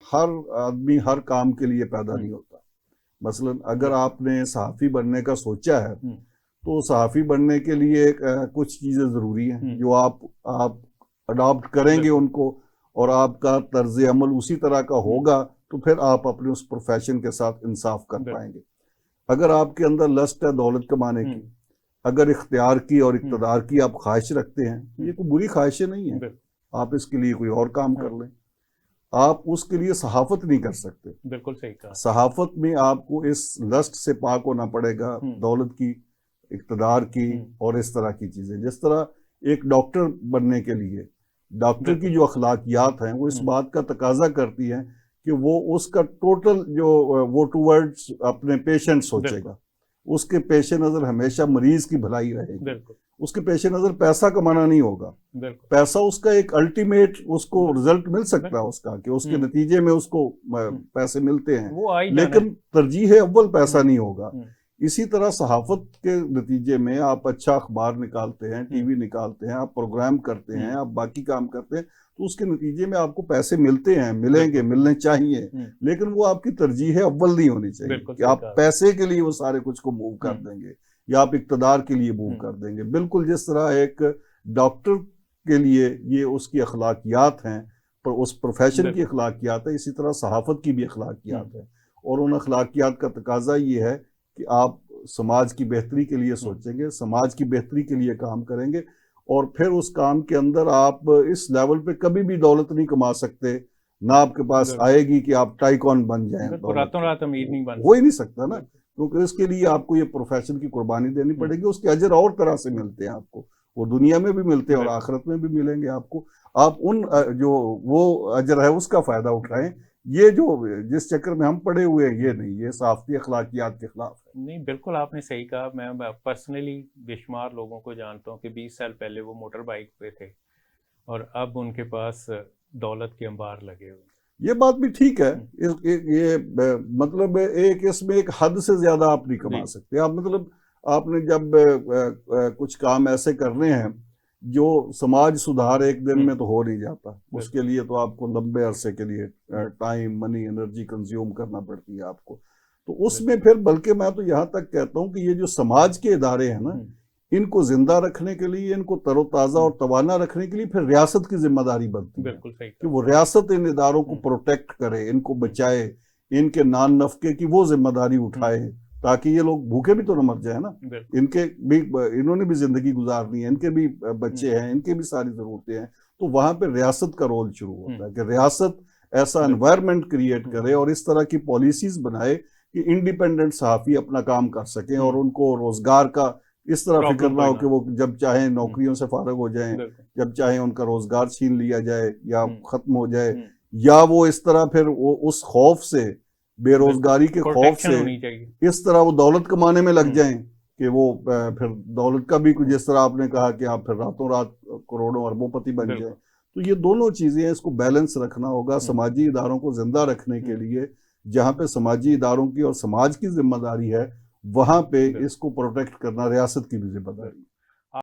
हर आदमी हर काम के लिए पैदा नहीं होता। मसलन अगर आपने सहाफ़ी बनने का सोचा है तो सहाफ़ी बनने के लिए कुछ चीज़ें ज़रूरी हैं जो आप अडॉप्ट करेंगे उनको, और आपका तर्ज अमल उसी तरह का होगा तो फिर आप अपने उस प्रोफेशन के साथ इंसाफ कर पाएंगे। अगर आपके अंदर लस्ट है दौलत कमाने की, अगर इख्तियार की और इक़्तिदार की आप ख्वाहिश रखते हैं, ये कोई बुरी ख्वाहिशें नहीं है, आप इसके लिए कोई और काम कर लें। आप उसके लिए सहाफ़त नहीं कर सकते। बिल्कुल सही कहा। सहाफ़त में आपको इस लस्ट से पाक होना पड़ेगा, दौलत की, इक़्तिदार की और इस तरह की चीज़ें। जिस तरह एक डॉक्टर बनने के लिए डॉक्टर की जो अखलाकियात हैं वो इस बात का तकाजा करती हैं कि वो उसका टोटल जो वो टूवर्ड्स अपने पेशेंट सोचेगा, उसके पेश नज़र हमेशा मरीज की भलाई रहेगी, उसके पेश नज़र पैसा कमाना नहीं होगा। पैसा उसका एक अल्टीमेट उसको रिजल्ट मिल सकता है उसका, कि उसके नतीजे में उसको पैसे मिलते हैं, लेकिन तरजीह अव्वल पैसा नहीं होगा। इसी तरह सहाफ़त के नतीजे में आप अच्छा अखबार निकालते हैं, टीवी निकालते हैं, आप प्रोग्राम करते हैं, आप बाकी काम करते हैं, तो उसके नतीजे में आपको पैसे मिलते हैं, मिलेंगे, मिलने चाहिए, लेकिन वो आपकी तरजीह अव्वल नहीं होनी चाहिए कि आप पैसे के लिए वो सारे कुछ को मूव कर देंगे या आप इक़्तिदार के लिए मूव कर देंगे। बिल्कुल जिस तरह एक डॉक्टर के लिए ये उसकी अखलाकियात हैं, पर उस प्रोफेशन की अखलाकियात है, इसी तरह सहाफ़त की भी अखलाकियात है, और उन अखलाकियात का तकाजा ये है कि आप समाज की बेहतरी के लिए सोचेंगे, समाज की बेहतरी के लिए काम करेंगे, और फिर उस काम के अंदर आप इस लेवल पे कभी भी दौलत नहीं कमा सकते, ना आपके पास आएगी कि आप टाइकॉन बन जाएं, रातों रात अमीर नहीं बन हो ही नहीं सकता ना, क्योंकि इसके लिए आपको ये प्रोफेशन की कुर्बानी देनी पड़ेगी। उसके अजर और तरह से मिलते हैं आपको, वो दुनिया में भी मिलते हैं और आखिरत में भी मिलेंगे आपको। आप उन जो वो अजर है उसका फ़ायदा उठाएं। ये जो जिस चक्कर में हम पड़े हुए हैं ये नहीं, ये साफ़ी अखलाकियात के खिलाफ है। नहीं, बिल्कुल आपने सही कहा। मैं पर्सनली बेशुमार लोगों को जानता हूँ कि 20 साल पहले वो मोटर बाइक पे थे और अब उनके पास दौलत के अंबार लगे हुए। ये बात भी ठीक है। ये मतलब एक इसमें एक हद से ज्यादा आप नहीं कमा सकते। आप मतलब आपने जब कुछ काम ऐसे करने हैं जो समाज सुधार एक दिन में तो हो नहीं जाता, उसके लिए तो आपको लंबे अरसे के लिए टाइम, मनी, एनर्जी कंज्यूम करना पड़ती है आपको। तो उसमें फिर बल्कि मैं तो यहाँ तक कहता हूँ कि ये जो समाज के इदारे हैं ना, इनको जिंदा रखने के लिए, इनको तरोताज़ा और तवाना रखने के लिए फिर रियासत की जिम्मेदारी बनती है कि वो रियासत इन इदारों को प्रोटेक्ट करे, इनको बचाए, इनके नान नफके की वो जिम्मेदारी उठाए, ताकि ये लोग भूखे भी तो न मर जाए ना। इनके भी, इन्होंने भी जिंदगी गुजारनी है, इनके भी बच्चे हैं, इनके भी सारी जरूरतें हैं। तो वहां पर रियासत का रोल शुरू होता है कि रियासत ऐसा एनवायरनमेंट क्रिएट करे और इस तरह की पॉलिसीज बनाए कि इंडिपेंडेंट सहाफ़ी अपना काम कर सकें और उनको रोजगार का इस तरह फिक्र ना हो कि वो जब चाहे नौकरियों से फारग हो जाएं, जब चाहे उनका रोजगार छीन लिया जाए या खत्म हो जाए, या वो इस तरह फिर वो उस खौफ से, बेरोजगारी के खौफ से इस तरह वो दौलत कमाने में लग जाएं कि वो फिर दौलत का भी कुछ, जिस तरह आपने कहा कि आप फिर रातों रात करोड़ों अरबोंपति बन जाए। तो ये दोनों चीजें, इसको बैलेंस रखना होगा। समाजी इदारों को जिंदा रखने के लिए जहाँ पे समाजी इदारों की और समाज की जिम्मेदारी है, वहां पे इसको प्रोटेक्ट करना रियासत की भी जिम्मेदारी है।